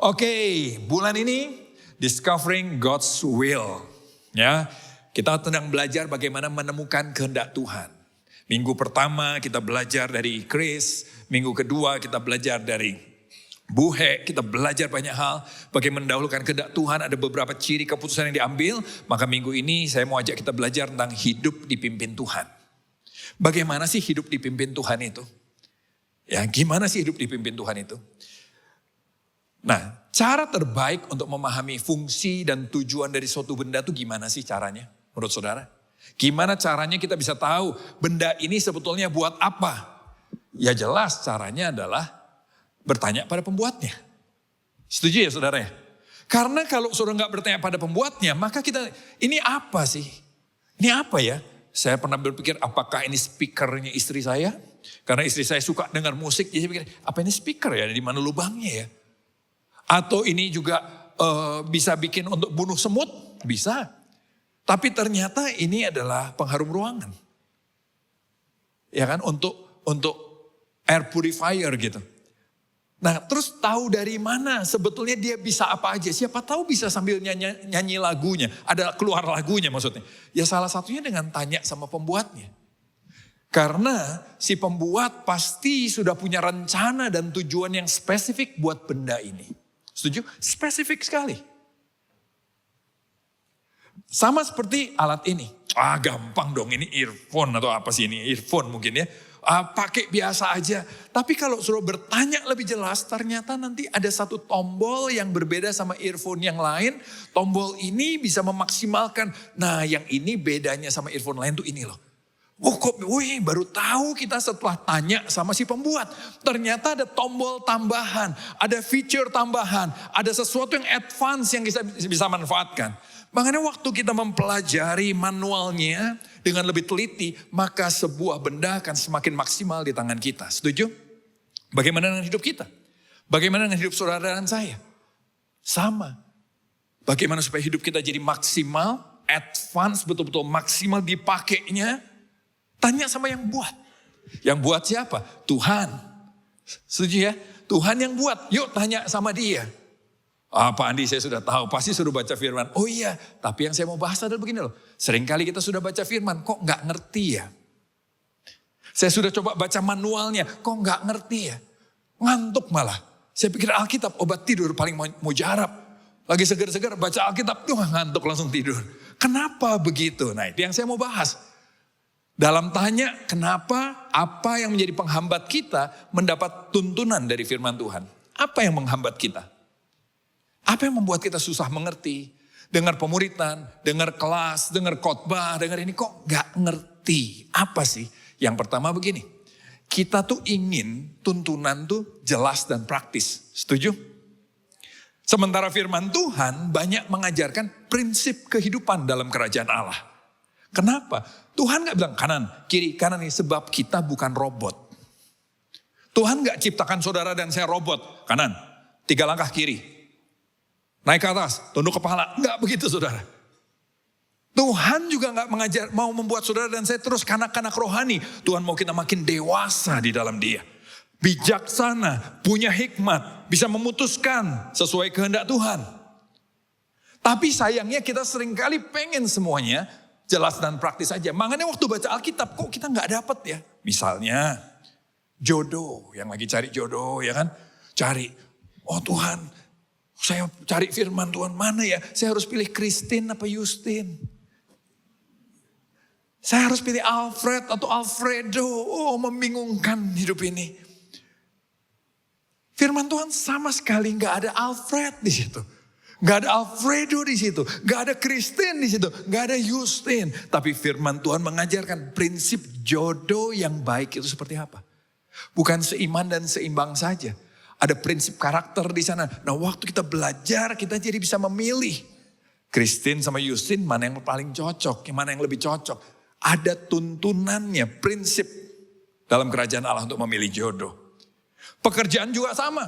Oke, bulan ini Discovering God's Will. Ya, kita sedang belajar bagaimana menemukan kehendak Tuhan. Minggu pertama kita belajar dari Chris, minggu kedua kita belajar dari Buhe, kita belajar banyak hal. Bagaimana mendahulukan kehendak Tuhan, ada beberapa ciri keputusan yang diambil. Maka minggu ini saya mau ajak kita belajar tentang hidup dipimpin Tuhan. Bagaimana sih hidup dipimpin Tuhan itu? Ya, gimana sih hidup dipimpin Tuhan itu? Nah, cara terbaik untuk memahami fungsi dan tujuan dari suatu benda itu gimana sih caranya menurut saudara? Gimana caranya kita bisa tahu benda ini sebetulnya buat apa? Ya jelas caranya adalah bertanya pada pembuatnya. Setuju ya saudara ya? Karena kalau saudara nggak bertanya pada pembuatnya, maka kita, ini apa sih? Ini apa ya? Saya pernah berpikir apakah ini speakernya istri saya? Karena istri saya suka dengar musik, jadi saya pikir apa ini speaker ya? Di mana lubangnya ya? Atau ini juga bisa bikin untuk bunuh semut? Bisa. Tapi ternyata ini adalah pengharum ruangan. Ya kan, untuk air purifier gitu. Nah terus tahu dari mana sebetulnya dia bisa apa aja. Siapa tahu bisa sambil nyanyi lagunya. Ada keluar lagunya maksudnya. Ya salah satunya dengan tanya sama pembuatnya. Karena si pembuat pasti sudah punya rencana dan tujuan yang spesifik buat benda ini. Setuju? Spesifik sekali. Sama seperti alat ini. Gampang dong ini earphone atau apa sih ini? Earphone mungkin ya. Pakai biasa aja. Tapi kalau suruh bertanya lebih jelas, ternyata nanti ada satu tombol yang berbeda sama earphone yang lain. Tombol ini bisa memaksimalkan. Nah yang ini bedanya sama earphone lain tuh ini loh. Baru tahu kita setelah tanya sama si pembuat. Ternyata ada tombol tambahan, ada feature tambahan, ada sesuatu yang advance yang bisa manfaatkan. Makanya waktu kita mempelajari manualnya dengan lebih teliti, maka sebuah benda akan semakin maksimal di tangan kita. Setuju? Bagaimana dengan hidup kita? Bagaimana dengan hidup saudara dan saya? Sama. Bagaimana supaya hidup kita jadi maksimal, advance, betul-betul maksimal dipakainya? Tanya sama yang buat. Yang buat siapa? Tuhan. Setuju ya? Tuhan yang buat. Yuk tanya sama dia. Pak Andi saya sudah tahu. Pasti suruh baca firman. Oh iya. Tapi yang saya mau bahas adalah begini loh. Seringkali kita sudah baca firman. Kok gak ngerti ya? Saya sudah coba baca manualnya. Kok gak ngerti ya? Ngantuk malah. Saya pikir Alkitab obat tidur paling mujarab. Lagi segar-segar baca Alkitab. Ngantuk langsung tidur. Kenapa begitu? Nah itu yang saya mau bahas. Dalam tanya kenapa, apa yang menjadi penghambat kita mendapat tuntunan dari firman Tuhan. Apa yang menghambat kita? Apa yang membuat kita susah mengerti? Dengar pemuritan, dengar kelas, dengar khotbah, dengar ini kok gak ngerti. Apa sih? Yang pertama begini, kita tuh ingin tuntunan tuh jelas dan praktis. Setuju? Sementara firman Tuhan banyak mengajarkan prinsip kehidupan dalam kerajaan Allah. Kenapa? Tuhan gak bilang kanan, kiri, kanan ini sebab kita bukan robot. Tuhan gak ciptakan saudara dan saya robot. Kanan, 3 langkah kiri. Naik ke atas, tunduk kepala. Gak begitu saudara. Tuhan juga gak mau membuat saudara dan saya terus kanak-kanak rohani. Tuhan mau kita makin dewasa di dalam dia. Bijaksana, punya hikmat, bisa memutuskan sesuai kehendak Tuhan. Tapi sayangnya kita seringkali pengen semuanya jelas dan praktis aja. Makanya waktu baca Alkitab kok kita gak dapet ya. Misalnya jodoh, yang lagi cari jodoh ya kan. Cari, oh Tuhan saya cari firman Tuhan mana ya. Saya harus pilih Christine apa Justin. Saya harus pilih Alfred atau Alfredo. Oh membingungkan hidup ini. Firman Tuhan sama sekali gak ada Alfred di situ. Gak ada Alfredo di situ, gak ada Christine di situ, gak ada Justin. Tapi firman Tuhan mengajarkan prinsip jodoh yang baik itu seperti apa. Bukan seiman dan seimbang saja. Ada prinsip karakter di sana. Nah waktu kita belajar kita jadi bisa memilih. Christine sama Justin mana yang paling cocok, mana yang lebih cocok. Ada tuntunannya, prinsip dalam kerajaan Allah untuk memilih jodoh. Pekerjaan juga sama.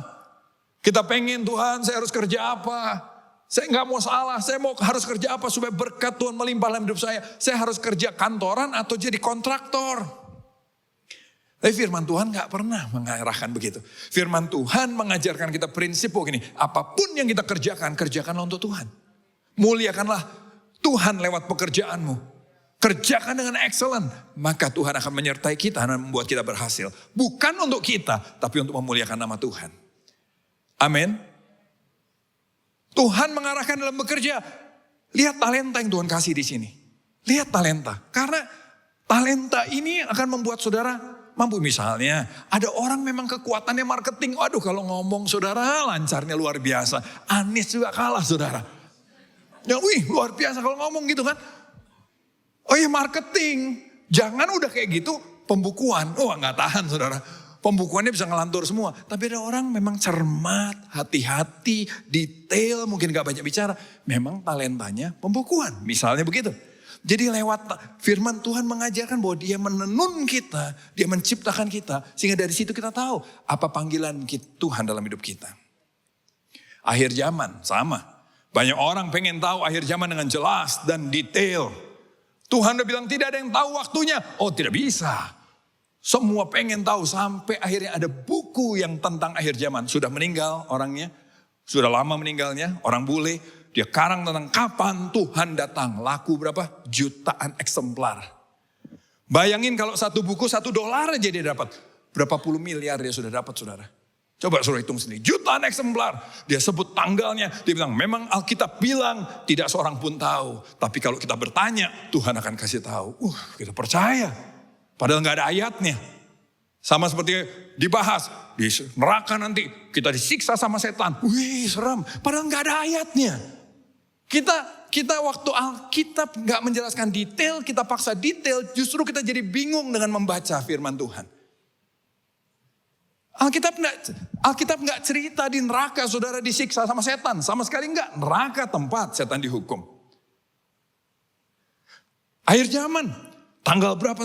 Kita pengen Tuhan saya harus kerja apa. Saya nggak mau salah, saya harus kerja apa supaya berkat Tuhan melimpah dalam hidup saya. Saya harus kerja kantoran atau jadi kontraktor. Tapi firman Tuhan gak pernah mengarahkan begitu. Firman Tuhan mengajarkan kita prinsip begini, apapun yang kita kerjakan, kerjakanlah untuk Tuhan. Muliakanlah Tuhan lewat pekerjaanmu. Kerjakan dengan excellent, maka Tuhan akan menyertai kita dan membuat kita berhasil. Bukan untuk kita, tapi untuk memuliakan nama Tuhan. Amin. Tuhan mengarahkan dalam bekerja. Lihat talenta yang Tuhan kasih di sini. Lihat talenta. Karena talenta ini akan membuat saudara mampu. Misalnya ada orang memang kekuatannya marketing. Aduh kalau ngomong saudara lancarnya luar biasa. Anies juga kalah saudara. Ya wih luar biasa kalau ngomong gitu kan. Oh ya marketing. Jangan udah kayak gitu pembukuan. Oh gak tahan saudara. Pembukuannya bisa ngelantur semua. Tapi ada orang memang cermat, hati-hati, detail, mungkin gak banyak bicara. Memang talentanya pembukuan. Misalnya begitu. Jadi lewat firman Tuhan mengajarkan bahwa dia menenun kita. Dia menciptakan kita. Sehingga dari situ kita tahu apa panggilan Tuhan dalam hidup kita. Akhir zaman sama. Banyak orang pengen tahu akhir zaman dengan jelas dan detail. Tuhan udah bilang tidak ada yang tahu waktunya. Oh tidak bisa. Semua pengen tahu sampai akhirnya ada buku yang tentang akhir zaman. Sudah meninggal orangnya. Sudah lama meninggalnya. Orang bule. Dia karang tentang kapan Tuhan datang. Laku berapa? Jutaan eksemplar. Bayangin kalau satu buku $1 aja dia dapat. Berapa puluh miliar dia sudah dapat saudara. Coba suruh hitung sendiri. Jutaan eksemplar. Dia sebut tanggalnya. Dia bilang memang Alkitab bilang tidak seorang pun tahu. Tapi kalau kita bertanya Tuhan akan kasih tahu. Kita percaya. Padahal gak ada ayatnya. Sama seperti dibahas. Di neraka nanti kita disiksa sama setan. Wih seram. Padahal gak ada ayatnya. Kita waktu Alkitab gak menjelaskan detail. Kita paksa detail. Justru kita jadi bingung dengan membaca firman Tuhan. Alkitab nggak cerita di neraka saudara disiksa sama setan. Sama sekali nggak. Neraka tempat setan dihukum. Akhir zaman. Tanggal berapa?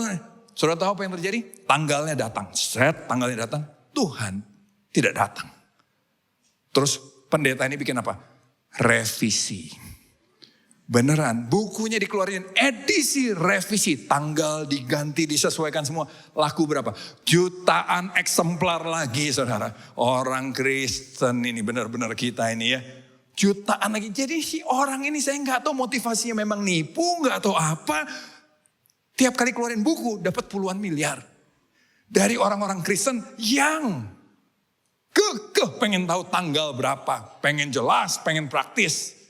Saudara tahu apa yang terjadi? Tanggalnya datang. Tanggalnya datang. Tuhan tidak datang. Terus pendeta ini bikin apa? Revisi. Beneran, bukunya dikeluarin edisi revisi, tanggal diganti, disesuaikan semua. Laku berapa? Jutaan eksemplar lagi saudara. Orang Kristen ini benar-benar kita ini ya. Jutaan lagi. Jadi si orang ini saya nggak tahu motivasinya memang nipu, nggak tahu apa. Tiap kali keluarin buku dapat puluhan miliar. Dari orang-orang Kristen yang pengen tahu tanggal berapa. Pengen jelas, pengen praktis.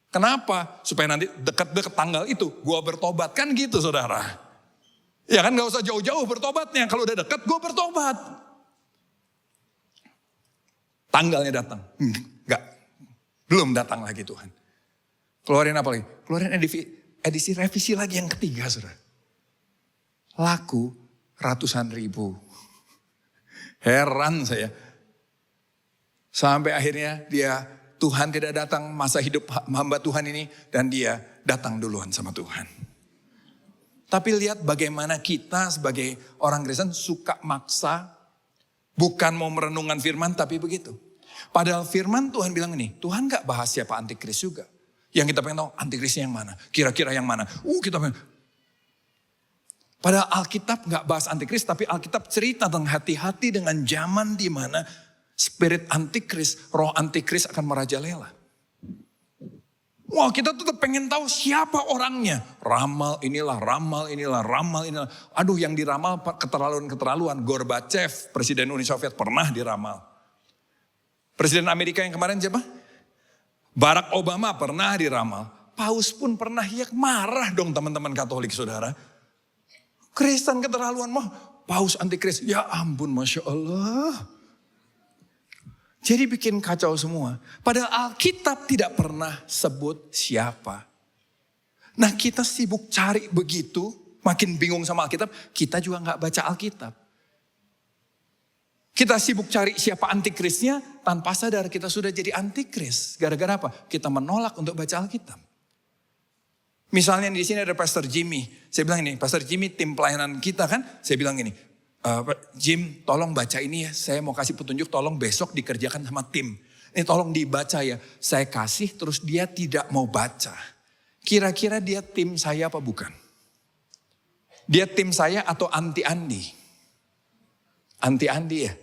Kenapa? Supaya nanti dekat-dekat tanggal itu gue bertobat. Kan gitu saudara. Ya kan gak usah jauh-jauh bertobatnya. Kalau udah dekat gue bertobat. Tanggalnya datang. Enggak. Belum datang lagi Tuhan. Keluarin apa lagi? Keluarin edisi revisi lagi yang ketiga saudara. Laku ratusan ribu. Heran saya. Sampai akhirnya Tuhan tidak datang masa hidup hamba Tuhan ini. Dan dia datang duluan sama Tuhan. Tapi lihat bagaimana kita sebagai orang Kristen suka maksa. Bukan mau merenungkan firman tapi begitu. Padahal firman Tuhan bilang ini. Tuhan gak bahas siapa antikris juga. Yang kita pengen tahu antikrisnya yang mana. Kira-kira yang mana. Kita pengen. Padahal Alkitab gak bahas antikris. Tapi Alkitab cerita tentang hati-hati dengan zaman di mana spirit antikris, roh antikris akan merajalela. Wah kita tetap pengen tahu siapa orangnya. Ramal inilah, ramal inilah, ramal inilah. Aduh yang diramal keterlaluan. Gorbachev, Presiden Uni Soviet pernah diramal. Presiden Amerika yang kemarin siapa? Barack Obama pernah diramal. Paus pun pernah, ya marah dong teman-teman Katolik saudara. Kristen keterlaluan, Paus antikris. Ya ampun Masya Allah. Jadi bikin kacau semua. Padahal Alkitab tidak pernah sebut siapa. Nah kita sibuk cari begitu. Makin bingung sama Alkitab. Kita juga gak baca Alkitab. Kita sibuk cari siapa antikrisnya. Tanpa sadar kita sudah jadi antikris. Gara-gara apa? Kita menolak untuk baca Alkitab. Misalnya di sini ada Pastor Jimmy. Saya bilang ini, Pastor Jimmy tim pelayanan kita kan. Saya bilang ini. Jim tolong baca ini ya, saya mau kasih petunjuk tolong besok dikerjakan sama tim. Ini tolong dibaca ya, saya kasih terus dia tidak mau baca. Kira-kira dia tim saya apa bukan? Dia tim saya atau anti Andi? Anti-andi ya.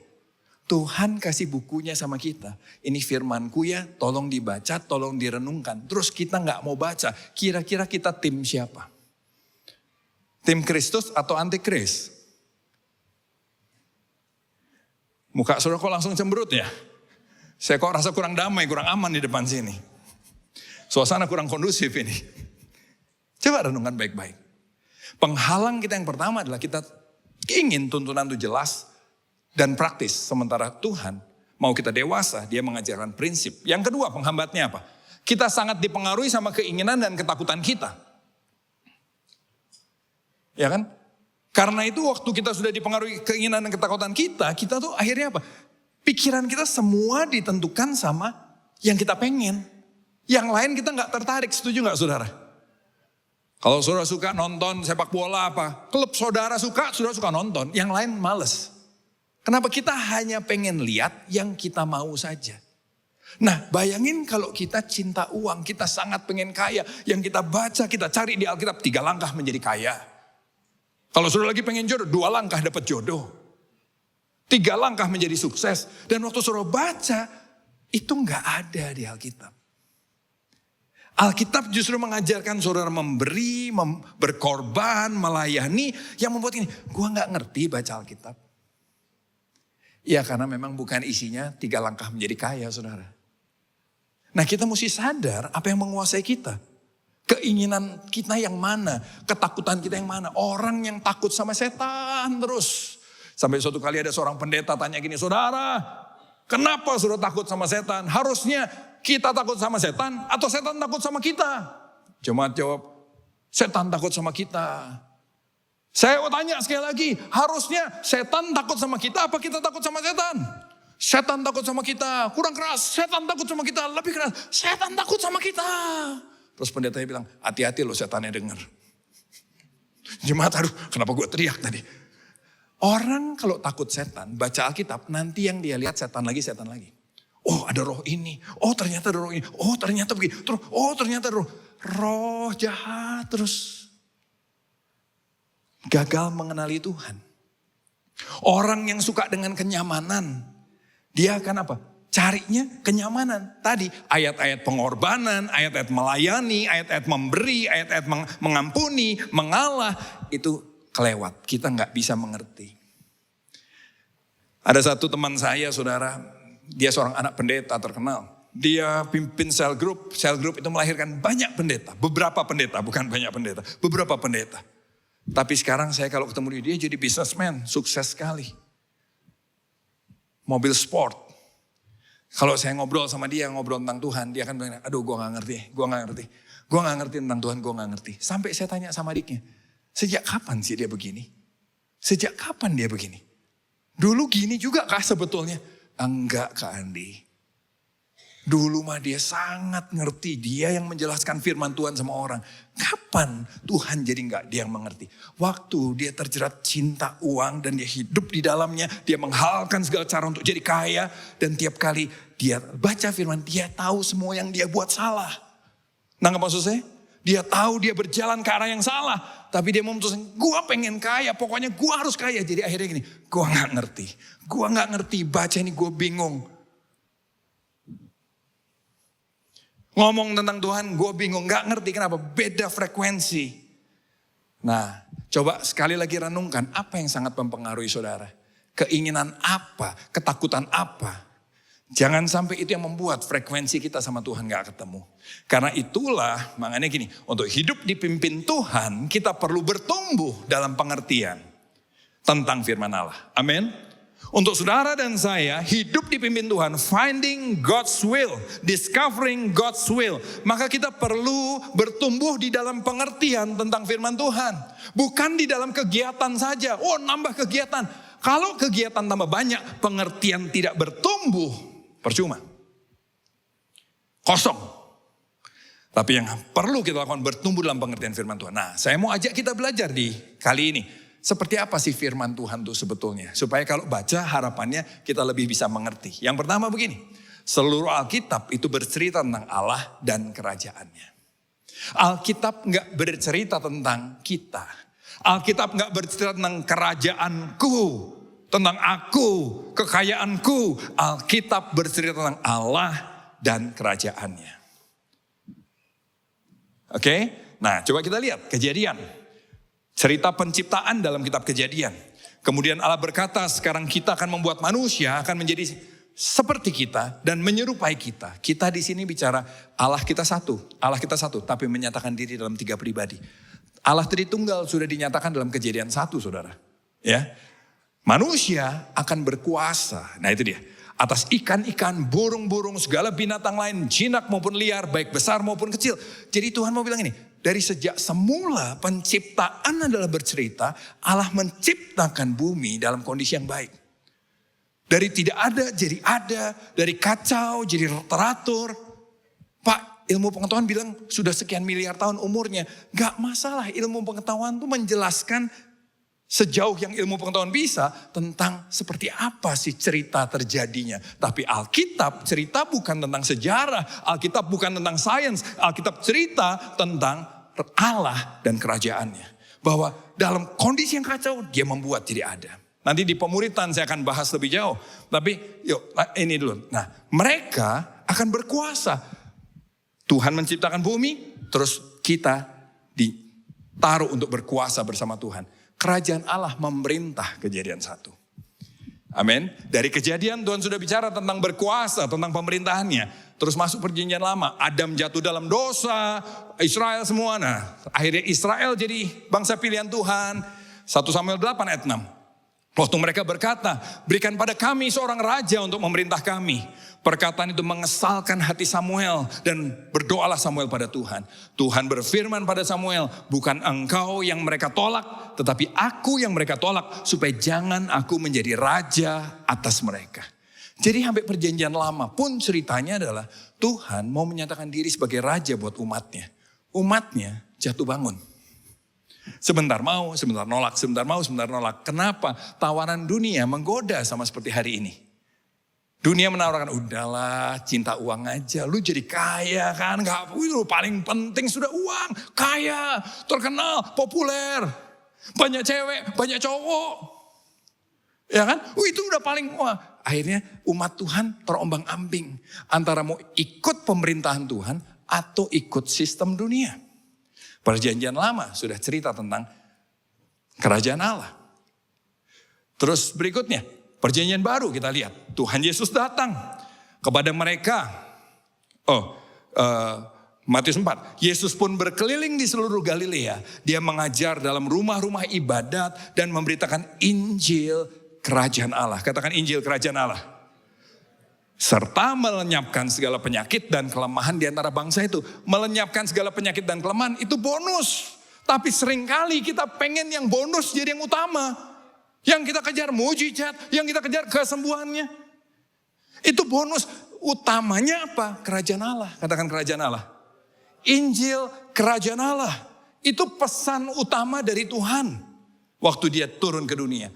Tuhan kasih bukunya sama kita. Ini firmanku ya, tolong dibaca, tolong direnungkan. Terus kita gak mau baca, kira-kira kita tim siapa? Tim Kristus atau antikris? Muka saudara kok langsung cemberut ya? Saya kok rasa kurang damai, kurang aman di depan sini. Suasana kurang kondusif ini. Coba renungkan baik-baik. Penghalang kita yang pertama adalah kita ingin tuntunan itu jelas dan praktis. Sementara Tuhan mau kita dewasa, dia mengajarkan prinsip. Yang kedua penghambatnya apa? Kita sangat dipengaruhi sama keinginan dan ketakutan kita. Ya kan? Karena itu waktu kita sudah dipengaruhi keinginan dan ketakutan kita tuh akhirnya apa? Pikiran kita semua ditentukan sama yang kita pengen. Yang lain kita gak tertarik, setuju gak saudara? Kalau saudara suka nonton sepak bola apa, klub saudara suka nonton, yang lain males. Kenapa? Kita hanya pengen lihat yang kita mau saja. Nah bayangin kalau kita cinta uang, kita sangat pengen kaya. Yang kita baca, kita cari di Alkitab 3 langkah menjadi kaya. Kalau saudara lagi pengen jodoh, 2 langkah dapat jodoh. 3 langkah menjadi sukses. Dan waktu saudara baca, itu gak ada di Alkitab. Alkitab justru mengajarkan saudara memberi, berkorban, melayani. Yang membuat ini, gue gak ngerti baca Alkitab. Ya karena memang bukan isinya 3 langkah menjadi kaya saudara. Nah kita mesti sadar apa yang menguasai kita. Keinginan kita yang mana, ketakutan kita yang mana. Orang yang takut sama setan terus. Sampai suatu kali ada seorang pendeta tanya gini, saudara kenapa saudara takut sama setan? Harusnya kita takut sama setan atau setan takut sama kita? Jemaat jawab, setan takut sama kita. Saya mau tanya sekali lagi, harusnya setan takut sama kita apa kita takut sama setan? Setan takut sama kita, kurang keras. Setan takut sama kita, lebih keras. Setan takut sama kita. Terus pendetanya bilang, hati-hati loh setannya dengar. Jemaat, aduh kenapa gue teriak tadi? Orang kalau takut setan, baca Alkitab, nanti yang dia lihat setan lagi. Oh ada roh ini, oh ternyata ada roh ini, oh ternyata begini, terus oh ternyata roh jahat terus. Gagal mengenali Tuhan. Orang yang suka dengan kenyamanan, dia akan apa? Carinya kenyamanan. Tadi ayat-ayat pengorbanan, ayat-ayat melayani, ayat-ayat memberi, ayat-ayat mengampuni, mengalah, itu kelewat. Kita gak bisa mengerti. Ada satu teman saya saudara, dia seorang anak pendeta terkenal. Dia pimpin cell group itu melahirkan banyak pendeta. Beberapa pendeta, bukan banyak pendeta. Beberapa pendeta. Tapi sekarang saya kalau ketemu dia jadi businessman, sukses sekali. Mobil sport. Kalau saya ngobrol sama dia, ngobrol tentang Tuhan, dia akan bilang, aduh gue gak ngerti. Gue gak ngerti tentang Tuhan, gue gak ngerti. Sampai saya tanya sama adiknya, sejak kapan sih dia begini? Sejak kapan dia begini? Dulu gini juga kah sebetulnya? Enggak Kak Andi. Dulu mah dia sangat ngerti. Dia yang menjelaskan firman Tuhan sama orang. Kapan Tuhan jadi enggak dia yang mengerti? Waktu dia terjerat cinta uang dan dia hidup di dalamnya. Dia menghalalkan segala cara untuk jadi kaya. Dan tiap kali dia baca firman, dia tahu semua yang dia buat salah. Nangkep maksud saya? Dia tahu dia berjalan ke arah yang salah. Tapi dia memutuskan, gue pengen kaya, pokoknya gue harus kaya. Jadi akhirnya gini, gue gak ngerti, baca ini gue bingung. Ngomong tentang Tuhan, gue bingung, gak ngerti kenapa, beda frekuensi. Nah, coba sekali lagi renungkan, apa yang sangat mempengaruhi saudara? Keinginan apa, ketakutan apa? Jangan sampai itu yang membuat frekuensi kita sama Tuhan gak ketemu. Karena itulah, makanya gini, untuk hidup dipimpin Tuhan, kita perlu bertumbuh dalam pengertian tentang firman Allah. Amin. Untuk saudara dan saya, hidup dipimpin Tuhan, finding God's will, discovering God's will. Maka kita perlu bertumbuh di dalam pengertian tentang firman Tuhan. Bukan di dalam kegiatan saja, oh nambah kegiatan. Kalau kegiatan tambah banyak, pengertian tidak bertumbuh, percuma. Kosong. Tapi yang perlu kita lakukan bertumbuh dalam pengertian firman Tuhan. Nah, saya mau ajak kita belajar di kali ini. Seperti apa sih firman Tuhan itu sebetulnya? Supaya kalau baca harapannya kita lebih bisa mengerti. Yang pertama begini. Seluruh Alkitab itu bercerita tentang Allah dan kerajaannya. Alkitab gak bercerita tentang kita. Alkitab gak bercerita tentang kerajaanku. tentang aku, kekayaanku. Alkitab bercerita tentang Allah dan kerajaannya. Oke? Nah, coba kita lihat Kejadian. Cerita penciptaan dalam kitab Kejadian. Kemudian Allah berkata, sekarang kita akan membuat manusia akan menjadi seperti kita dan menyerupai kita. Kita di sini bicara Allah kita satu, tapi menyatakan diri dalam 3 pribadi. Allah Tritunggal sudah dinyatakan dalam Kejadian 1, saudara. Ya, manusia akan berkuasa. Nah itu dia. Atas ikan-ikan, burung-burung, segala binatang lain, jinak maupun liar, baik besar maupun kecil. Jadi Tuhan mau bilang ini, dari sejak semula penciptaan adalah bercerita, Allah menciptakan bumi dalam kondisi yang baik. Dari tidak ada jadi ada, dari kacau jadi teratur. Pak, ilmu pengetahuan bilang sudah sekian miliar tahun umurnya. Gak masalah, ilmu pengetahuan itu menjelaskan sejauh yang ilmu pengetahuan bisa tentang seperti apa sih cerita terjadinya. Tapi Alkitab cerita bukan tentang sejarah, Alkitab bukan tentang sains, Alkitab cerita tentang Allah dan kerajaannya. Bahwa dalam kondisi yang kacau dia membuat jadi ada. Nanti di pemuritan saya akan bahas lebih jauh. Tapi yuk ini dulu. Nah, mereka akan berkuasa. Tuhan menciptakan bumi, terus kita ditaruh untuk berkuasa bersama Tuhan. Kerajaan Allah memerintah, Kejadian 1. Amin. Dari Kejadian Tuhan sudah bicara tentang berkuasa, tentang pemerintahannya. Terus masuk perjanjian lama, Adam jatuh dalam dosa, Israel semua. Nah, akhirnya Israel jadi bangsa pilihan Tuhan. 1 Samuel 8 ayat 6. Waktu mereka berkata, berikan pada kami seorang raja untuk memerintah kami. Perkataan itu mengesalkan hati Samuel dan berdoalah Samuel pada Tuhan. Tuhan berfirman pada Samuel, bukan engkau yang mereka tolak, tetapi aku yang mereka tolak, supaya jangan aku menjadi raja atas mereka. Jadi sampai perjanjian lama pun ceritanya adalah Tuhan mau menyatakan diri sebagai raja buat umatnya. Umatnya jatuh bangun. Sebentar mau, sebentar nolak, sebentar mau, sebentar nolak. Kenapa? Tawaran dunia menggoda sama seperti hari ini. Dunia menawarkan, udahlah cinta uang aja. Lu jadi kaya kan, gak, lu paling penting sudah uang. Kaya, terkenal, populer. Banyak cewek, banyak cowok. Ya kan? Itu udah paling, wah. Akhirnya umat Tuhan terombang ambing. Antara mau ikut pemerintahan Tuhan atau ikut sistem dunia. Perjanjian lama sudah cerita tentang kerajaan Allah. Terus berikutnya, perjanjian baru kita lihat. Tuhan Yesus datang kepada mereka. Matius 4. Yesus pun berkeliling di seluruh Galilea. Dia mengajar dalam rumah-rumah ibadat dan memberitakan Injil kerajaan Allah. Katakan Injil kerajaan Allah. Serta melenyapkan segala penyakit dan kelemahan di antara bangsa itu. Melenyapkan segala penyakit dan kelemahan itu bonus. Tapi seringkali kita pengen yang bonus jadi yang utama. Yang kita kejar mujizat, yang kita kejar kesembuhannya. Itu bonus. Utamanya apa? Kerajaan Allah. Katakan kerajaan Allah. Injil kerajaan Allah. Itu pesan utama dari Tuhan. Waktu dia turun ke dunia.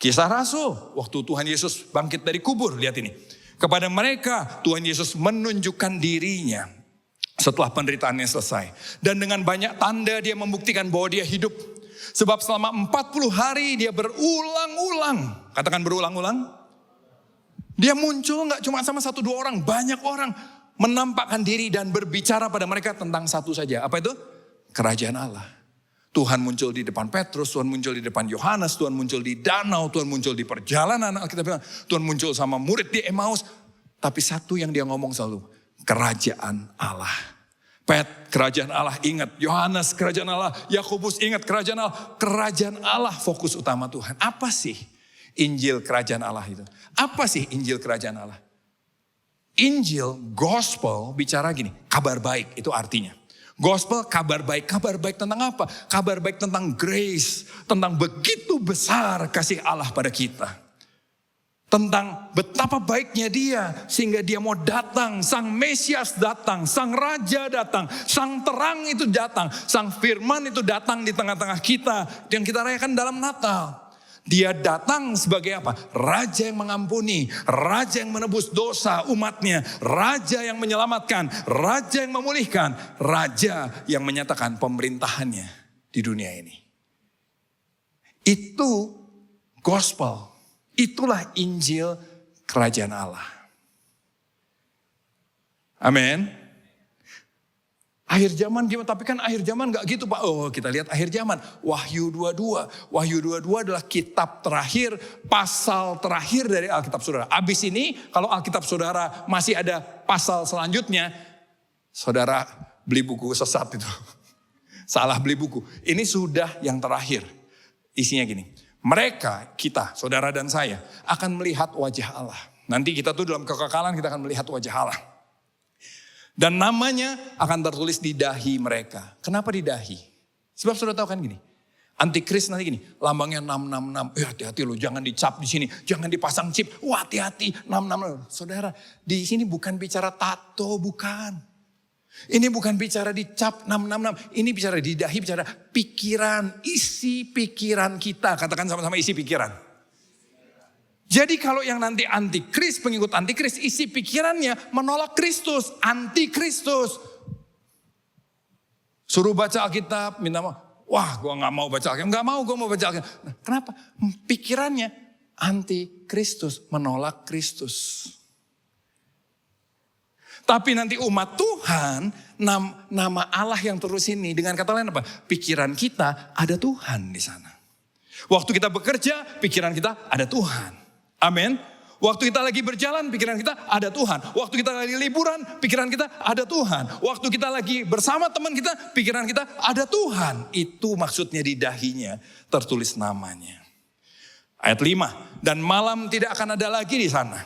Kisah Rasul. Waktu Tuhan Yesus bangkit dari kubur. Lihat ini. Kepada mereka Tuhan Yesus menunjukkan dirinya setelah penderitaannya selesai. Dan dengan banyak tanda dia membuktikan bahwa dia hidup. Sebab selama 40 hari dia berulang-ulang. Katakan berulang-ulang. Dia muncul gak cuma sama 1-2 orang. Banyak orang menampakkan diri dan berbicara pada mereka tentang satu saja. Apa itu? Kerajaan Allah. Tuhan muncul di depan Petrus, Tuhan muncul di depan Yohanes, Tuhan muncul di danau, Tuhan muncul di perjalanan. Kita bilang, Tuhan muncul sama murid di Emmaus. Tapi satu yang dia ngomong selalu, kerajaan Allah. Kerajaan Allah ingat, Yohanes kerajaan Allah, Yakobus ingat kerajaan Allah. Kerajaan Allah fokus utama Tuhan. Apa sih Injil kerajaan Allah itu? Apa sih Injil kerajaan Allah? Injil, gospel bicara gini, kabar baik itu artinya. Gospel kabar baik tentang apa? Kabar baik tentang grace, tentang begitu besar kasih Allah pada kita. Tentang betapa baiknya dia sehingga dia mau datang, sang Mesias datang, sang Raja datang, sang terang itu datang, sang firman itu datang di tengah-tengah kita yang kita rayakan dalam Natal. Dia datang sebagai apa? Raja yang mengampuni, raja yang menebus dosa umatnya, raja yang menyelamatkan, raja yang memulihkan, raja yang menyatakan pemerintahannya di dunia ini. Itu gospel Itulah Injil Kerajaan Allah. Amin. Akhir zaman gimana? Tapi kan akhir zaman gak gitu Pak. Oh, kita lihat akhir zaman. Wahyu 22. Wahyu 22 adalah kitab terakhir, pasal terakhir dari Alkitab saudara. Abis ini kalau Alkitab saudara masih ada pasal selanjutnya, saudara beli buku sesat itu. Salah beli buku. Ini sudah yang terakhir. Isinya gini. Mereka, kita, saudara dan saya akan melihat wajah Allah. Nanti kita tuh dalam kekekalan kita akan melihat wajah Allah. Dan namanya akan tertulis di dahi mereka. Kenapa di dahi? Sebab sudah tahu kan gini. Antikris nanti gini, lambangnya 666. Hati-hati loh, jangan dicap di sini, jangan dipasang chip. Wah, hati-hati 666. Saudara, di sini bukan bicara tato, bukan. Ini bukan bicara dicap 666. Ini bicara di dahi, bicara pikiran, isi pikiran kita. Katakan sama-sama isi pikiran. Jadi kalau yang nanti antikris, pengikut antikris, isi pikirannya menolak Kristus, antikristus. Suruh baca Alkitab, minta maaf. Wah, gue gak mau baca Alkitab. Gak mau, gue mau baca Alkitab. Nah, kenapa? Pikirannya antikristus, menolak Kristus. Tapi nanti umat Tuhan, nama Allah yang terus ini, dengan kata lain apa? Pikiran kita ada Tuhan di sana. Waktu kita bekerja, pikiran kita ada Tuhan. Amin. Waktu kita lagi berjalan, pikiran kita ada Tuhan. Waktu kita lagi liburan, pikiran kita ada Tuhan. Waktu kita lagi bersama teman kita, pikiran kita ada Tuhan. Itu maksudnya di dahinya tertulis namanya. Ayat 5, dan malam tidak akan ada lagi di sana.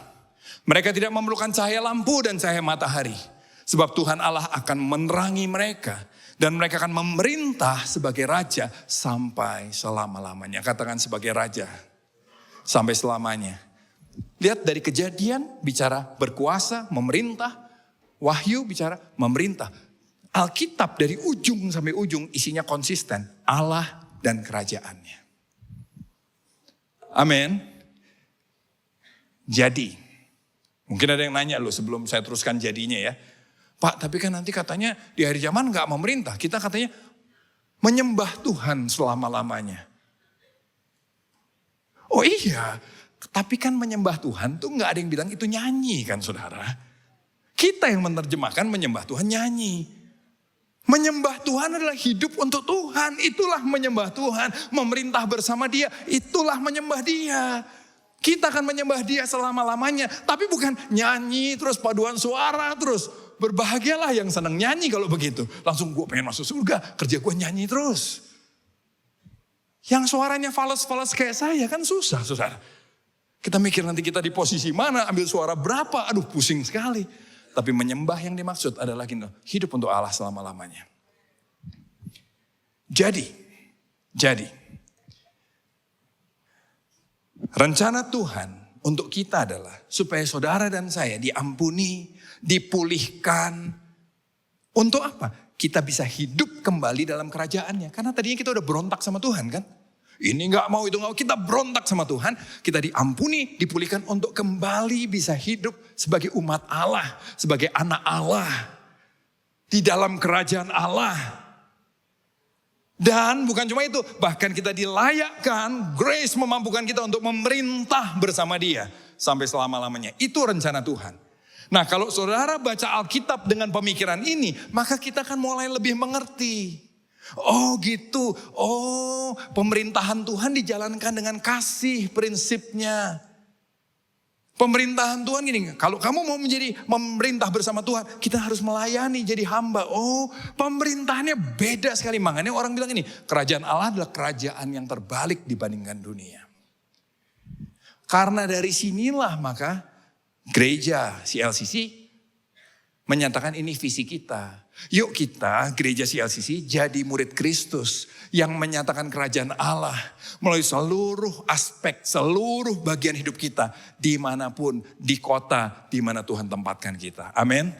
Mereka tidak memerlukan cahaya lampu dan cahaya matahari. Sebab Tuhan Allah akan menerangi mereka. Dan mereka akan memerintah sebagai raja sampai selama-lamanya. Katakan sebagai raja sampai selamanya. Lihat dari Kejadian bicara berkuasa, memerintah. Wahyu bicara memerintah. Alkitab dari ujung sampai ujung isinya konsisten. Allah dan kerajaannya. Amin. Jadi. Mungkin ada yang nanya loh sebelum saya teruskan jadinya ya. Pak, tapi kan nanti katanya di hari zaman gak memerintah. Kita katanya menyembah Tuhan selama-lamanya. Oh iya, tapi kan menyembah Tuhan tuh gak ada yang bilang itu nyanyi kan saudara. Kita yang menerjemahkan menyembah Tuhan nyanyi. Menyembah Tuhan adalah hidup untuk Tuhan. Itulah menyembah Tuhan. Memerintah bersama Dia, itulah menyembah Dia. Kita akan menyembah Dia selama-lamanya. Tapi bukan nyanyi terus paduan suara terus. Berbahagialah yang senang nyanyi kalau begitu. Langsung gue pengen masuk surga. Kerja gue nyanyi terus. Yang suaranya fals-fals kayak saya kan susah saudara. Kita mikir nanti kita di posisi mana. Ambil suara berapa. Aduh pusing sekali. Tapi menyembah yang dimaksud adalah hidup untuk Allah selama-lamanya. Jadi. Rencana Tuhan untuk kita adalah supaya saudara dan saya diampuni, dipulihkan. Untuk apa? Kita bisa hidup kembali dalam kerajaannya. Karena tadinya kita udah berontak sama Tuhan kan. Ini gak mau, itu gak mau. Kita berontak sama Tuhan. Kita diampuni, dipulihkan untuk kembali bisa hidup sebagai umat Allah. Sebagai anak Allah. Di dalam kerajaan Allah. Dan bukan cuma itu, bahkan kita dilayakkan, grace memampukan kita untuk memerintah bersama Dia sampai selama-lamanya. Itu rencana Tuhan. Nah, kalau saudara baca Alkitab dengan pemikiran ini, maka kita akan mulai lebih mengerti. Oh gitu, oh pemerintahan Tuhan dijalankan dengan kasih prinsipnya. Pemerintahan Tuhan gini, kalau kamu mau menjadi memerintah bersama Tuhan, kita harus melayani jadi hamba. Oh, pemerintahannya beda sekali. Makanya orang bilang ini, kerajaan Allah adalah kerajaan yang terbalik dibandingkan dunia. Karena dari sinilah maka gereja CLCC menyatakan ini visi kita. Yuk kita gereja CLCC jadi murid Kristus yang menyatakan kerajaan Allah melalui seluruh aspek, seluruh bagian hidup kita dimanapun, di kota di mana Tuhan tempatkan kita. Amin.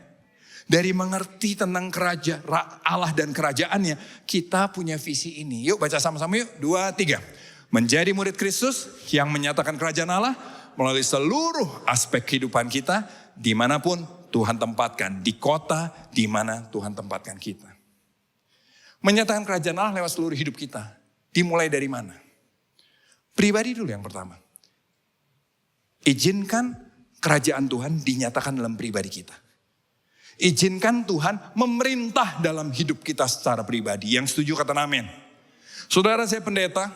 Dari mengerti tentang kerajaan Allah dan kerajaannya, kita punya visi ini. Yuk baca sama-sama yuk, 2, 3. Menjadi murid Kristus yang menyatakan kerajaan Allah melalui seluruh aspek kehidupan kita dimanapun Tuhan tempatkan, di kota di mana Tuhan tempatkan kita. Menyatakan kerajaan Allah lewat seluruh hidup kita. Dimulai dari mana? Pribadi dulu yang pertama. Izinkan kerajaan Tuhan dinyatakan dalam pribadi kita. Izinkan Tuhan memerintah dalam hidup kita secara pribadi. Yang setuju kata amin. Saudara, saya pendeta,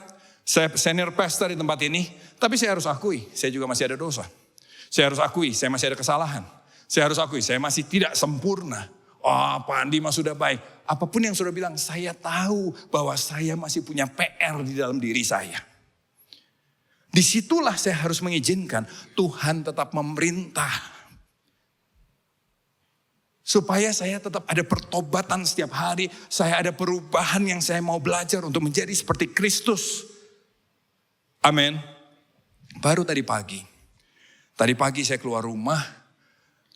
saya senior pastor di tempat ini, tapi saya harus akui, saya juga masih ada dosa. Saya harus akui, saya masih ada kesalahan. Saya harus akui, saya masih tidak sempurna. Oh, Pak Andi mah sudah baik. Apapun yang sudah bilang, saya tahu bahwa saya masih punya PR di dalam diri saya. Disitulah saya harus mengizinkan Tuhan tetap memerintah. Supaya saya tetap ada pertobatan setiap hari. Saya ada perubahan yang saya mau belajar untuk menjadi seperti Kristus. Amin. Baru tadi pagi. Tadi pagi saya keluar rumah.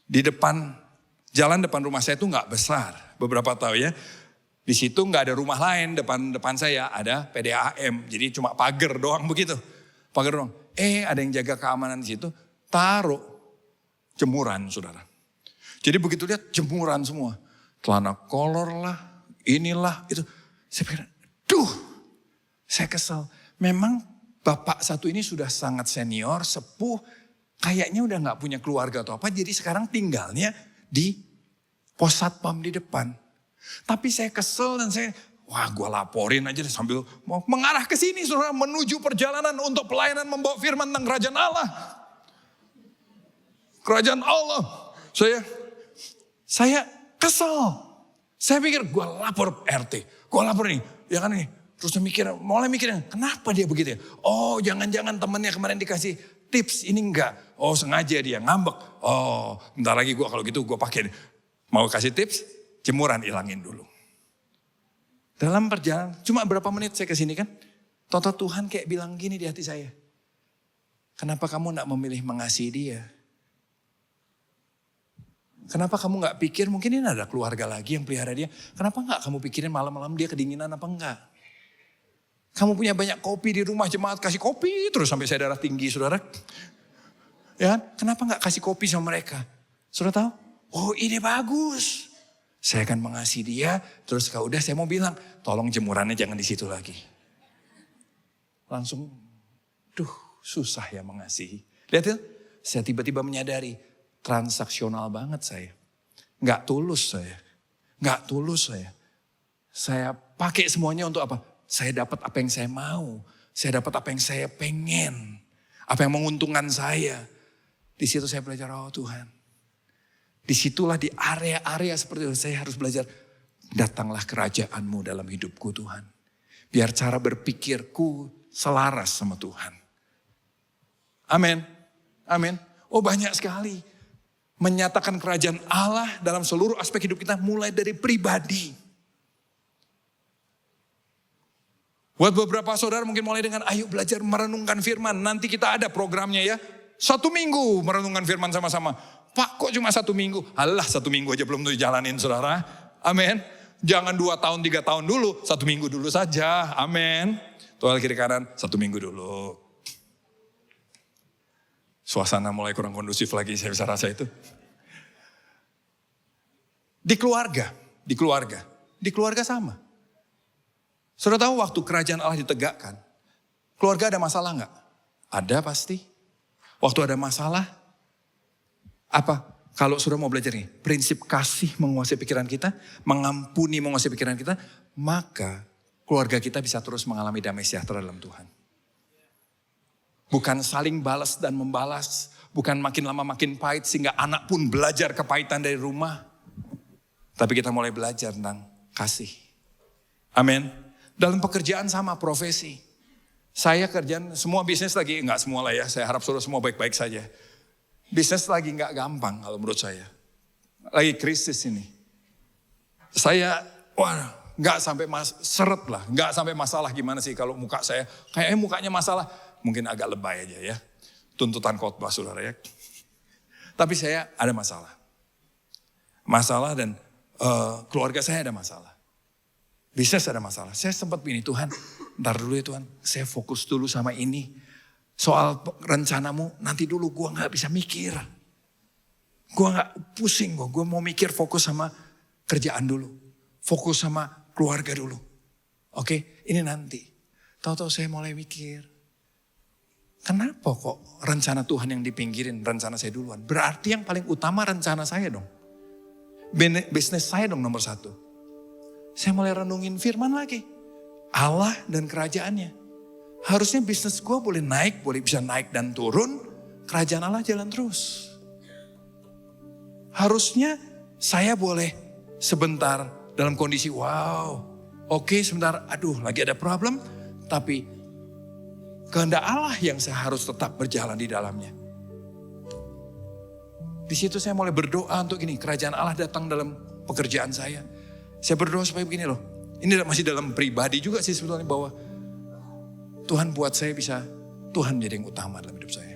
Di depan, jalan depan rumah saya itu gak besar. Beberapa tahu ya. Di situ gak ada rumah lain. Depan saya ada PDAM. Jadi cuma pagar doang begitu. Pagar doang. Ada yang jaga keamanan di situ. Taruh jemuran, saudara. Jadi begitu lihat jemuran semua. Celana kolor lah, inilah, itu. Saya pikir, saya kesal. Memang bapak satu ini sudah sangat senior, sepuh. Kayaknya udah gak punya keluarga atau apa. Jadi sekarang tinggalnya di pos satpam di depan. Tapi saya kesel dan saya, gue laporin aja deh sambil mau mengarah ke sini, saudara, menuju perjalanan untuk pelayanan membawa firman tentang kerajaan Allah. Kerajaan Allah. Saya kesel. Saya pikir gue lapor RT, gue lapor ini, ya kan ini. Terus saya mulai mikirin, kenapa dia begitu ya? Oh, jangan-jangan temannya kemarin dikasih tips, ini enggak. Oh, sengaja dia ngambek. Oh, bentar lagi gue kalau gitu gue pakai. Mau kasih tips, jemuran hilangin dulu. Dalam perjalanan, cuma berapa menit saya kesini kan. Toto Tuhan kayak bilang gini di hati saya. Kenapa kamu gak memilih mengasihi dia? Kenapa kamu gak pikir mungkin ini ada keluarga lagi yang pelihara dia. Kenapa gak kamu pikirin malam-malam dia kedinginan apa enggak? Kamu punya banyak kopi di rumah, jemaat kasih kopi terus sampai saya darah tinggi, saudara. Ya, kenapa gak kasih kopi sama mereka? Saudara tahu? Oh, ini bagus. Saya akan mengasihi dia, terus kalau udah saya mau bilang, tolong jemurannya jangan di situ lagi. Langsung, susah ya mengasihi. Lihat ya, saya tiba-tiba menyadari, transaksional banget saya. Gak tulus saya. Saya pakai semuanya untuk apa? Saya dapat apa yang saya mau. Saya dapat apa yang saya pengen. Apa yang menguntungkan saya. Di situ saya belajar, oh Tuhan. Disitulah di area-area seperti itu saya harus belajar. Datanglah kerajaan-Mu dalam hidupku Tuhan. Biar cara berpikirku selaras sama Tuhan. Amin. Amin. Oh, banyak sekali. Menyatakan kerajaan Allah dalam seluruh aspek hidup kita mulai dari pribadi. Buat beberapa saudara mungkin mulai dengan ayo belajar merenungkan firman. Nanti kita ada programnya ya. 1 minggu merenungkan firman sama-sama. Pak, kok cuma 1 minggu? Alah, 1 minggu aja belum tuh jalanin, saudara. Amin. Jangan 2 tahun, 3 tahun dulu. 1 minggu dulu saja. Amin. Tuhan kiri kanan, 1 minggu dulu. Suasana mulai kurang kondusif lagi, saya bisa rasa itu. Di keluarga sama. Saudara tahu waktu kerajaan Allah ditegakkan, keluarga ada masalah enggak? Ada pasti. Waktu ada masalah, apa? Kalau sudah mau belajar nih, prinsip kasih menguasai pikiran kita, mengampuni menguasai pikiran kita, maka keluarga kita bisa terus mengalami damai sejahtera dalam Tuhan. Bukan saling balas dan membalas, bukan makin lama makin pahit sehingga anak pun belajar kepahitan dari rumah. Tapi kita mulai belajar tentang kasih. Amin. Dalam pekerjaan sama, profesi. Saya kerjaan, semua bisnis lagi, enggak semua lah ya, saya harap saudara semua baik-baik saja. Bisnis lagi enggak gampang kalau menurut saya. Lagi krisis ini. Saya, enggak sampai seret lah, enggak sampai masalah gimana sih kalau muka saya. Kayaknya mukanya masalah, mungkin agak lebay aja ya. Tuntutan khotbah saudara ya. Tapi saya ada masalah. Masalah dan keluarga saya ada masalah. Bisnis ada masalah. Saya sempat begini, Tuhan, ntar dulu ya Tuhan, saya fokus dulu sama ini. Soal rencanamu, nanti dulu gue gak bisa mikir. Gue gak pusing, gue mau mikir fokus sama kerjaan dulu. Fokus sama keluarga dulu. Oke, ini nanti. Tahu-tahu saya mulai mikir. kenapa kok rencana Tuhan yang dipinggirin, rencana saya duluan? Berarti yang paling utama rencana saya dong. Bisnis saya dong nomor 1. Saya mulai renungin firman lagi. Allah dan kerajaannya. Harusnya bisnis gue boleh naik, boleh bisa naik dan turun. Kerajaan Allah jalan terus. Harusnya saya boleh sebentar dalam kondisi wow. Oke sebentar, aduh lagi ada problem. Tapi kehendak Allah yang saya harus tetap berjalan di dalamnya. Di situ saya mulai berdoa untuk gini, kerajaan Allah datang dalam pekerjaan saya. Saya berdoa supaya begini loh. Ini masih dalam pribadi juga sih sebetulnya, bahwa Tuhan buat saya bisa, Tuhan jadi yang utama dalam hidup saya.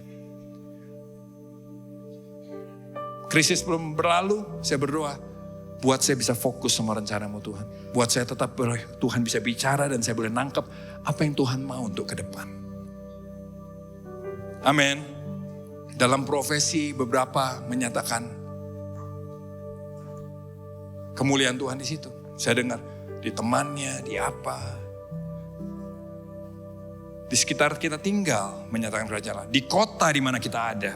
Krisis belum berlalu, saya berdoa, buat saya bisa fokus sama rencanamu Tuhan. Buat saya tetap boleh Tuhan bisa bicara dan saya boleh nangkep apa yang Tuhan mau untuk ke depan. Amin. Dalam profesi beberapa menyatakan kemuliaan Tuhan di situ. Saya dengar di temannya, di apa. Di sekitar kita tinggal menyatakan kerajaan Allah. Di kota di mana kita ada.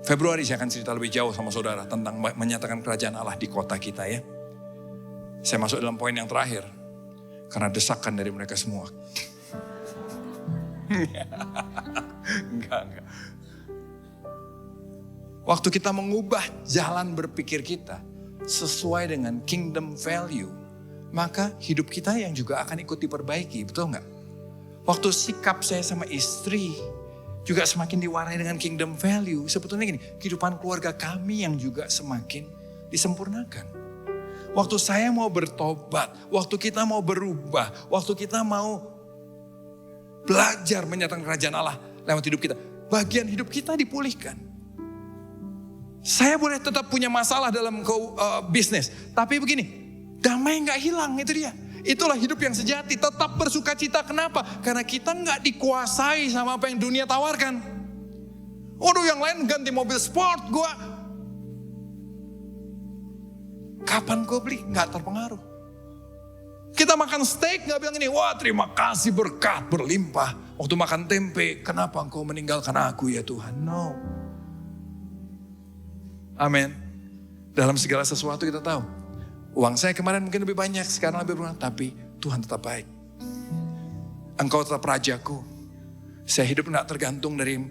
Februari saya akan cerita lebih jauh sama saudara tentang menyatakan kerajaan Allah di kota kita ya. Saya masuk dalam poin yang terakhir. Karena desakan dari mereka semua. Enggak. Waktu kita mengubah jalan berpikir kita sesuai dengan kingdom value, maka hidup kita yang juga akan ikut diperbaiki, betul nggak? Waktu sikap saya sama istri juga semakin diwarnai dengan kingdom value, sebetulnya gini, kehidupan keluarga kami yang juga semakin disempurnakan. Waktu saya mau bertobat, waktu kita mau berubah, waktu kita mau belajar menyatakan kerajaan Allah lewat hidup kita, bagian hidup kita dipulihkan. Saya boleh tetap punya masalah dalam bisnis, tapi begini, damai nggak hilang, itu dia. Itulah hidup yang sejati, tetap bersuka cita. Kenapa? Karena kita nggak dikuasai sama apa yang dunia tawarkan. Waduh, yang lain ganti mobil sport, kapan gue beli? Nggak terpengaruh. Kita makan steak nggak bilang ini, wah terima kasih berkat berlimpah. Waktu makan tempe, kenapa engkau meninggalkan aku ya Tuhan? No. Amin. Dalam segala sesuatu kita tahu, uang saya kemarin mungkin lebih banyak, sekarang lebih berkurang, tapi Tuhan tetap baik. Engkau tetap rajaku. Saya hidup nggak tergantung dari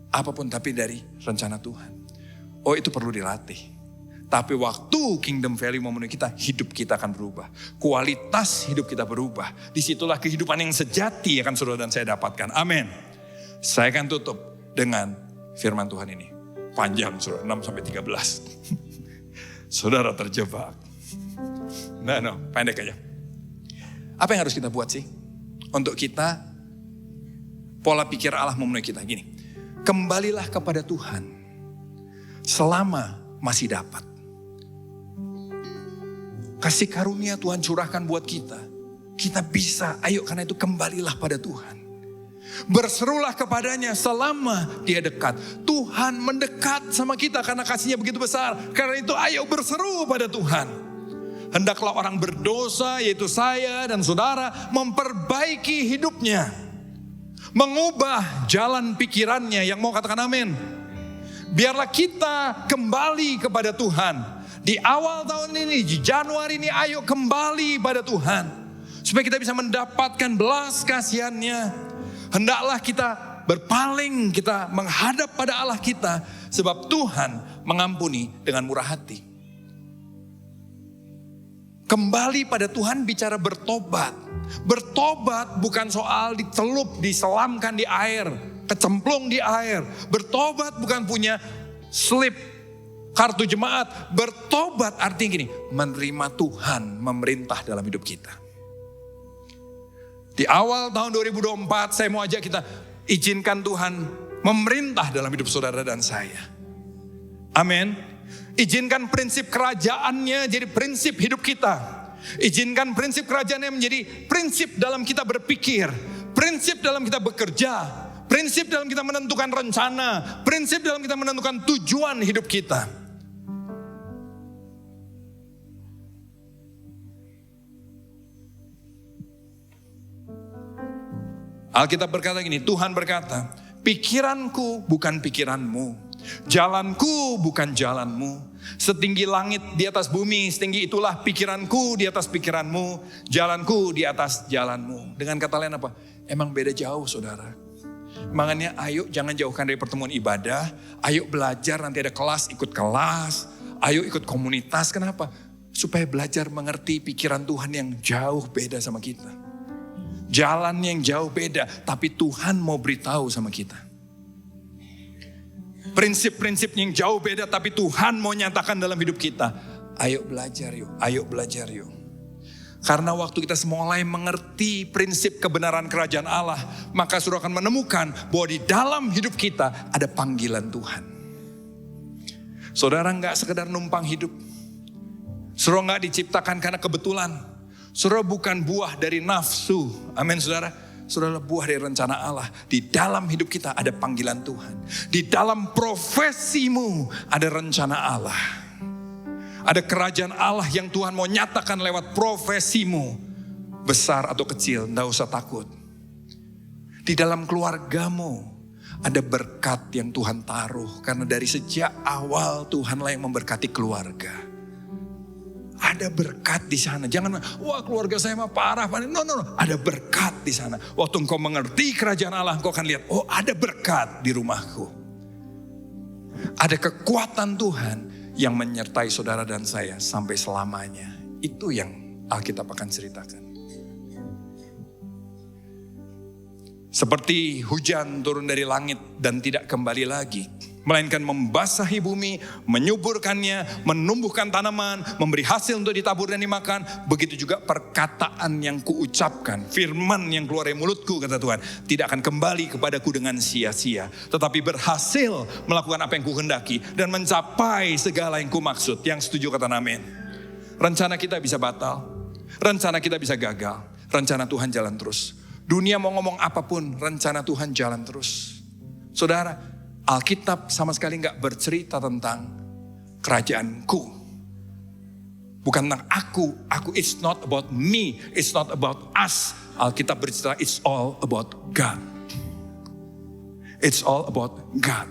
apapun, tapi dari rencana Tuhan. Oh, itu perlu dilatih. Tapi waktu kingdom value memenuhi kita, hidup kita akan berubah. Kualitas hidup kita berubah. Disitulah kehidupan yang sejati akan saudara dan saya dapatkan. Amin. Saya akan tutup dengan firman Tuhan ini. Panjang saudara, 6-13. Saudara terjebak. No, pendek aja. Apa yang harus kita buat sih? Untuk kita, pola pikir Allah memenuhi kita. Gini, kembalilah kepada Tuhan selama masih dapat. Kasih karunia Tuhan curahkan buat kita. Kita bisa, ayo karena itu kembalilah pada Tuhan. Berserulah kepadanya selama dia dekat. Tuhan mendekat sama kita karena kasihnya begitu besar. Karena itu ayo berseru pada Tuhan. Hendaklah orang berdosa, yaitu saya dan saudara, memperbaiki hidupnya. Mengubah jalan pikirannya. Yang mau katakan amin. Biarlah kita kembali kepada Tuhan. Di awal tahun ini, di Januari ini, ayo kembali pada Tuhan. Supaya kita bisa mendapatkan belas kasihan-Nya. Hendaklah kita berpaling, kita menghadap pada Allah kita. Sebab Tuhan mengampuni dengan murah hati. Kembali pada Tuhan bicara bertobat. Bertobat bukan soal dicelup, diselamkan di air, kecemplung di air. Bertobat bukan punya slip, kartu jemaat. Bertobat artinya gini, menerima Tuhan memerintah dalam hidup kita. Di awal tahun 2024 saya mau ajak kita, izinkan Tuhan memerintah dalam hidup saudara dan saya. Amin. Izinkan prinsip kerajaannya jadi prinsip hidup kita. Izinkan prinsip kerajaannya menjadi prinsip dalam kita berpikir. Prinsip dalam kita bekerja. Prinsip dalam kita menentukan rencana. Prinsip dalam kita menentukan tujuan hidup kita. Alkitab berkata gini, Tuhan berkata, pikiranku bukan pikiranmu, jalanku bukan jalanmu. Setinggi langit di atas bumi, setinggi itulah pikiranku di atas pikiranmu, jalanku di atas jalanmu. Dengan kata lain apa? Emang beda jauh saudara. Makanya ayo jangan jauhkan dari pertemuan ibadah. Ayo belajar, nanti ada kelas, ikut kelas. Ayo ikut komunitas, kenapa? Supaya belajar mengerti pikiran Tuhan yang jauh beda sama kita. Jalan yang jauh beda, tapi Tuhan mau beritahu sama kita. Prinsip-prinsip yang jauh beda, tapi Tuhan mau nyatakan dalam hidup kita. Ayo belajar yuk, ayo belajar yuk. Karena waktu kita mulai mengerti prinsip kebenaran kerajaan Allah, maka saudara akan menemukan bahwa di dalam hidup kita ada panggilan Tuhan. Saudara gak sekedar numpang hidup. Saudara gak diciptakan karena kebetulan. Saudara bukan buah dari nafsu. Amin saudara. Saudara buah dari rencana Allah. Di dalam hidup kita ada panggilan Tuhan. Di dalam profesimu ada rencana Allah. Ada kerajaan Allah yang Tuhan mau nyatakan lewat profesimu. Besar atau kecil, gak usah takut. Di dalam keluargamu ada berkat yang Tuhan taruh. Karena dari sejak awal Tuhanlah yang memberkati keluarga. Ada berkat di sana. Jangan, wah keluarga saya mah parah. No. Ada berkat di sana. Waktu engkau mengerti kerajaan Allah, engkau akan lihat, oh ada berkat di rumahku. Ada kekuatan Tuhan yang menyertai saudara dan saya sampai selamanya. Itu yang Alkitab akan ceritakan. Seperti hujan turun dari langit dan tidak kembali lagi. Melainkan membasahi bumi, menyuburkannya, menumbuhkan tanaman, memberi hasil untuk ditabur dan dimakan. Begitu juga perkataan yang kuucapkan, firman yang keluar dari mulutku, kata Tuhan, tidak akan kembali kepadaku dengan sia-sia. Tetapi berhasil melakukan apa yang kuhendaki dan mencapai segala yang kumaksud. Yang setuju kata amin. Rencana kita bisa batal, rencana kita bisa gagal, rencana Tuhan jalan terus. Dunia mau ngomong apapun, rencana Tuhan jalan terus. Saudara, Alkitab sama sekali gak bercerita tentang kerajaanku. Bukan tentang aku. It's not about me. It's not about us. Alkitab bercerita it's all about God. It's all about God.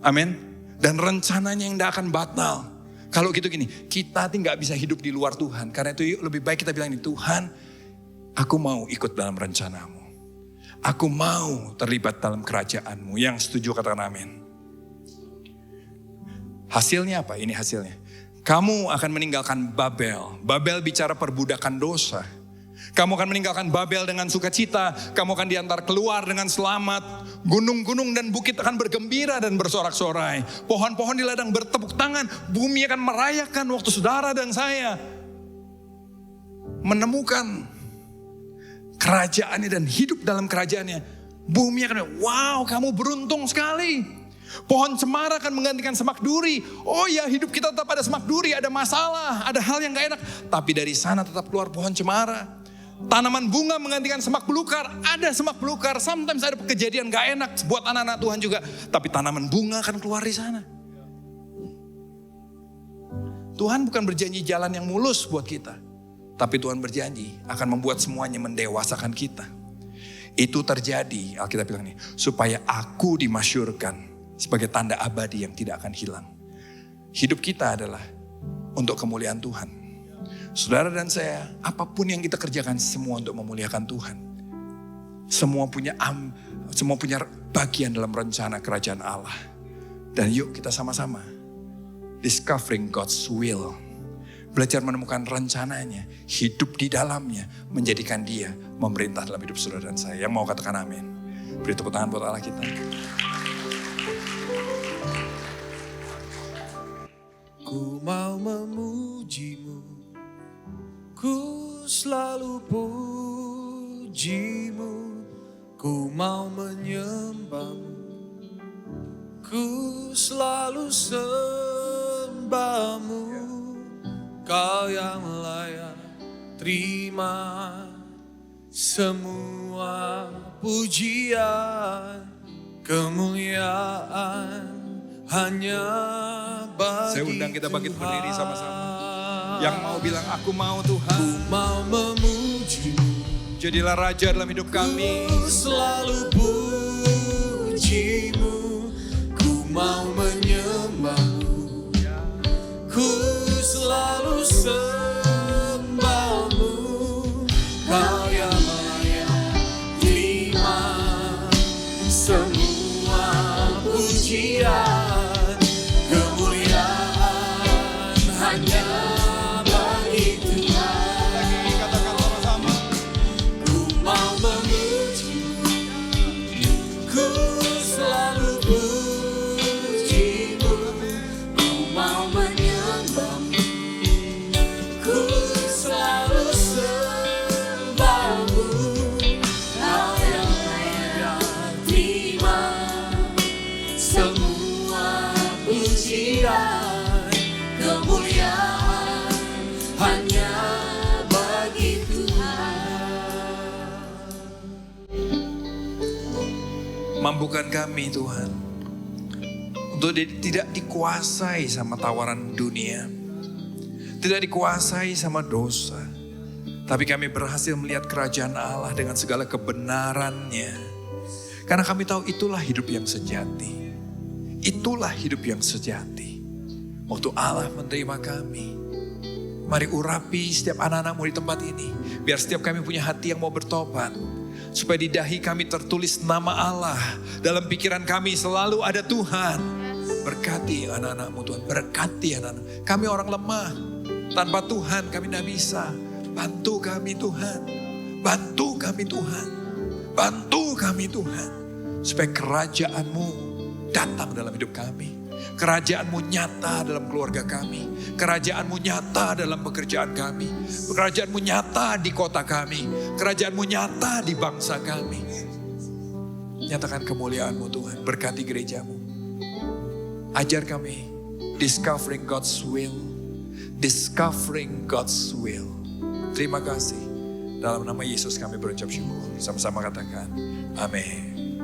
Amin. Dan rencananya yang gak akan batal. Kalau gitu gini, kita gak bisa hidup di luar Tuhan. Karena itu lebih baik kita bilang, Tuhan, aku mau ikut dalam rencanamu. Aku mau terlibat dalam kerajaanmu. Yang setuju katakan amin. Hasilnya apa? Ini hasilnya. Kamu akan meninggalkan Babel. Babel bicara perbudakan dosa. Kamu akan meninggalkan Babel dengan sukacita. Kamu akan diantar keluar dengan selamat. Gunung-gunung dan bukit akan bergembira dan bersorak-sorai. Pohon-pohon di ladang bertepuk tangan. Bumi akan merayakan waktu saudara dan saya menemukan kerajaannya dan hidup dalam kerajaannya. Bumi akan, wow kamu beruntung sekali. Pohon cemara akan menggantikan semak duri. Oh ya hidup kita tetap ada semak duri, ada masalah, ada hal yang gak enak. Tapi dari sana tetap keluar pohon cemara. Tanaman bunga menggantikan semak belukar, ada semak belukar. Sometimes ada kejadian gak enak buat anak-anak Tuhan juga. Tapi tanaman bunga akan keluar di sana. Tuhan bukan berjanji jalan yang mulus buat kita. Tapi Tuhan berjanji akan membuat semuanya mendewasakan kita. Itu terjadi, Alkitab bilang nih, supaya aku dimasyurkan sebagai tanda abadi yang tidak akan hilang. Hidup kita adalah untuk kemuliaan Tuhan. Saudara dan saya, apapun yang kita kerjakan semua untuk memuliakan Tuhan. Semua punya bagian dalam rencana kerajaan Allah. Dan yuk kita sama-sama discovering God's will. Belajar menemukan rencananya, hidup di dalamnya, menjadikan dia memerintah dalam hidup saudara dan saya. Yang mau katakan amin. Beri tepuk tangan buat Allah kita. Ku mau memujimu, ku selalu pujimu, ku mau menyembahmu, ku selalu sembahmu. Kau yang layak terima semua pujian, kemuliaan hanya bagi Saya undang kita bangkit berdiri sama-sama. Yang mau bilang aku mau Tuhan. Ku mau memujimu, Jadilah Raja dalam hidup kami. Ku selalu pujimu, ku mau menyembahmu, ku selalu sembahmu, kau yang layak terima semua pujian, kemuliaan hanya bagi Tuhan. Katakan sama-sama. Ku mau memujimu, ku selalu pujimu, ku mau menyembahmu, ku selalu sembahmu, kau yang layak terima semua pujian, kemuliaan hanya bagi Tuhan. Mampukan kami Tuhan untuk tidak dikuasai sama tawaran dunia, tidak dikuasai sama dosa, tapi kami berhasil melihat kerajaan Allah dengan segala kebenarannya. Karena kami tahu itulah hidup yang sejati. Itulah hidup yang sejati. Waktu Allah menerima kami, mari urapi setiap anak-anakmu di tempat ini. Biar setiap kami punya hati yang mau bertobat. Supaya di dahi kami tertulis nama Allah. Dalam pikiran kami selalu ada Tuhan. Berkati anak-anakmu Tuhan. Berkati anak-anak. Kami orang lemah. Tanpa Tuhan kami tidak bisa. Bantu kami Tuhan. Bantu kami Tuhan. Bantu kami Tuhan. Supaya kerajaan-Mu datang dalam hidup kami. Kerajaan-Mu nyata dalam keluarga kami. Kerajaan-Mu nyata dalam pekerjaan kami. Kerajaan-Mu nyata di kota kami. Kerajaan-Mu nyata di bangsa kami. Nyatakan kemuliaan-Mu Tuhan. Berkati gereja-Mu. Ajar kami. Discovering God's will. Discovering God's will. Terima kasih. Dalam nama Yesus kami berucap syukur. Sama-sama katakan. Amin.